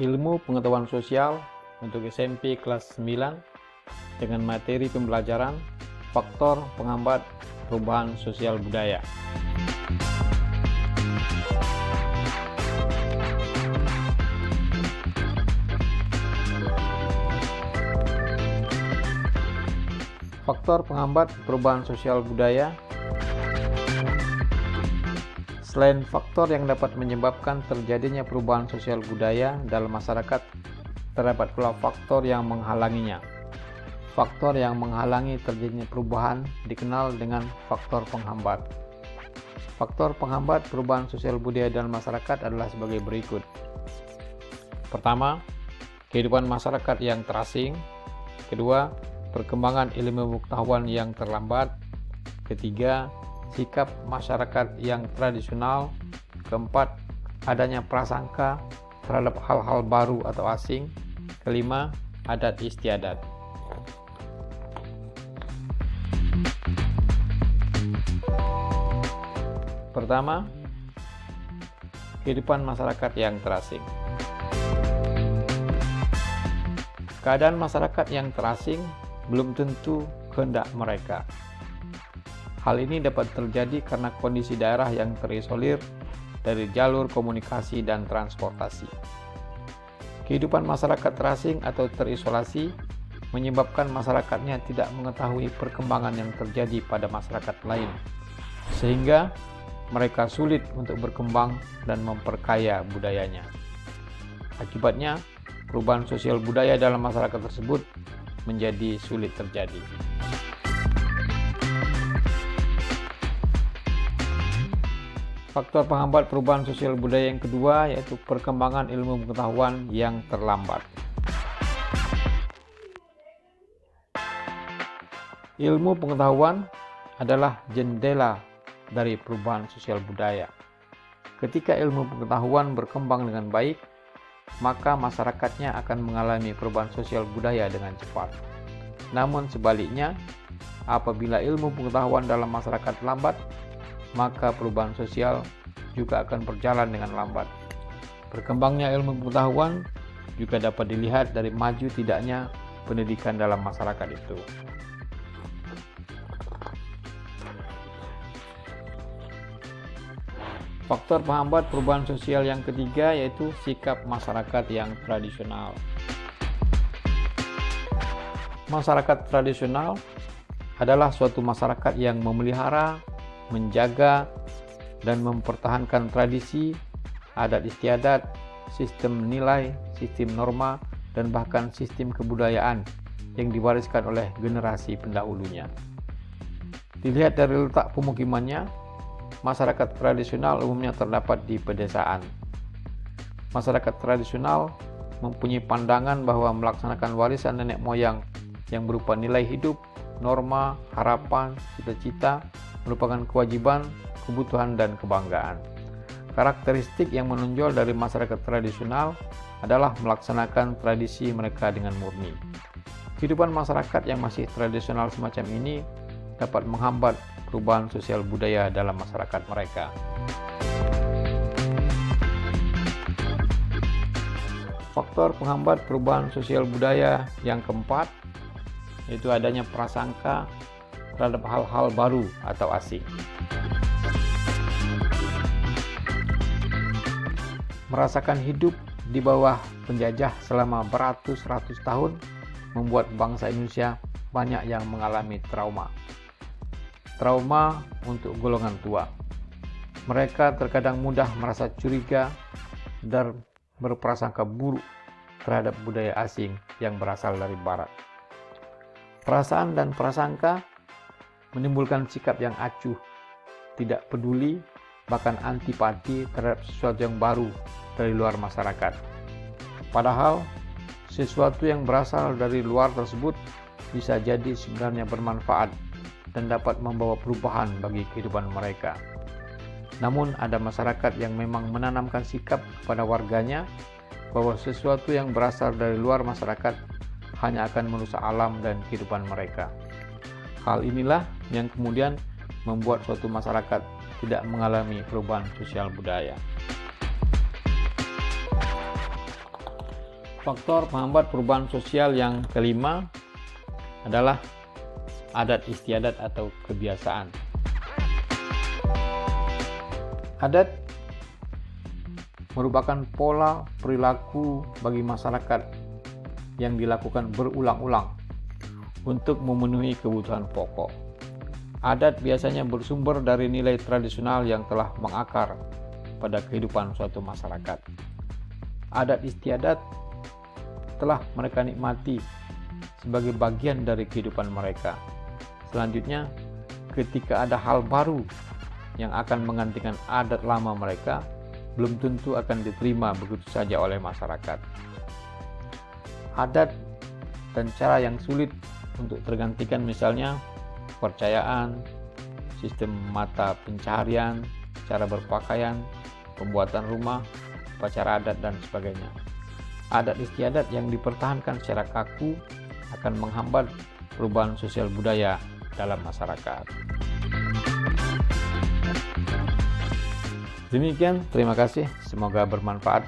Ilmu pengetahuan sosial untuk SMP kelas 9 dengan materi pembelajaran faktor penghambat perubahan sosial budaya. Faktor penghambat perubahan sosial budaya. Selain faktor yang dapat menyebabkan terjadinya perubahan sosial budaya dalam masyarakat, terdapat pula faktor yang menghalanginya. Faktor yang menghalangi terjadinya perubahan dikenal dengan faktor penghambat. Faktor penghambat perubahan sosial budaya dalam masyarakat adalah sebagai berikut. Pertama, kehidupan masyarakat yang terasing. Kedua, perkembangan ilmu pengetahuan yang terlambat. Ketiga, sikap masyarakat yang tradisional. Keempat, adanya prasangka terhadap hal-hal baru atau asing. Kelima, adat istiadat. Pertama, kehidupan masyarakat yang terasing. Keadaan masyarakat yang terasing belum tentu kehendak mereka. Hal ini dapat terjadi karena kondisi daerah yang terisolir dari jalur komunikasi dan transportasi. Kehidupan masyarakat terasing atau terisolasi menyebabkan masyarakatnya tidak mengetahui perkembangan yang terjadi pada masyarakat lain, sehingga mereka sulit untuk berkembang dan memperkaya budayanya. Akibatnya, perubahan sosial budaya dalam masyarakat tersebut menjadi sulit terjadi. Faktor penghambat perubahan sosial budaya yang kedua yaitu perkembangan ilmu pengetahuan yang terlambat. Ilmu pengetahuan adalah jendela dari perubahan sosial budaya. Ketika ilmu pengetahuan berkembang dengan baik, maka masyarakatnya akan mengalami perubahan sosial budaya dengan cepat. Namun sebaliknya, apabila ilmu pengetahuan dalam masyarakat lambat, maka perubahan sosial juga akan berjalan dengan lambat. Berkembangnya ilmu pengetahuan juga dapat dilihat dari maju tidaknya pendidikan dalam masyarakat itu. Faktor penghambat perubahan sosial yang ketiga yaitu sikap masyarakat yang tradisional. Masyarakat tradisional adalah suatu masyarakat yang memelihara, menjaga, dan mempertahankan tradisi, adat istiadat, sistem nilai, sistem norma, dan bahkan sistem kebudayaan yang diwariskan oleh generasi pendahulunya. Dilihat dari letak pemukimannya, masyarakat tradisional umumnya terdapat di pedesaan. Masyarakat tradisional mempunyai pandangan bahwa melaksanakan warisan nenek moyang yang berupa nilai hidup, norma, harapan, cita-cita merupakan kewajiban, kebutuhan, dan kebanggaan. Karakteristik yang menonjol dari masyarakat tradisional adalah melaksanakan tradisi mereka dengan murni. Kehidupan masyarakat yang masih tradisional semacam ini dapat menghambat perubahan sosial budaya dalam masyarakat mereka. Faktor penghambat perubahan sosial budaya yang keempat yaitu adanya prasangka terhadap hal-hal baru atau asing. Merasakan hidup di bawah penjajah selama beratus-ratus tahun membuat bangsa Indonesia banyak yang mengalami trauma. Trauma untuk golongan tua. Mereka terkadang mudah merasa curiga dan berprasangka buruk terhadap budaya asing yang berasal dari barat. Perasaan dan prasangka menimbulkan sikap yang acuh, tidak peduli, bahkan antipati terhadap sesuatu yang baru dari luar masyarakat. Padahal, sesuatu yang berasal dari luar tersebut bisa jadi sebenarnya bermanfaat dan dapat membawa perubahan bagi kehidupan mereka. Namun ada masyarakat yang memang menanamkan sikap kepada warganya bahwa sesuatu yang berasal dari luar masyarakat hanya akan merusak alam dan kehidupan mereka. Hal inilah yang kemudian membuat suatu masyarakat tidak mengalami perubahan sosial budaya. Faktor penghambat perubahan sosial yang kelima adalah adat istiadat atau kebiasaan. Adat merupakan pola perilaku bagi masyarakat yang dilakukan berulang-ulang untuk memenuhi kebutuhan pokok. Adat biasanya bersumber dari nilai tradisional yang telah mengakar pada kehidupan suatu masyarakat. Adat istiadat telah mereka nikmati sebagai bagian dari kehidupan mereka. Selanjutnya, ketika ada hal baru yang akan menggantikan adat lama mereka, belum tentu akan diterima begitu saja oleh masyarakat. Adat dan cara yang sulit untuk tergantikan, misalnya kepercayaan, sistem mata pencaharian, cara berpakaian, pembuatan rumah, upacara adat, dan sebagainya. Adat istiadat yang dipertahankan secara kaku akan menghambat perubahan sosial budaya dalam masyarakat. Demikian, terima kasih, semoga bermanfaat.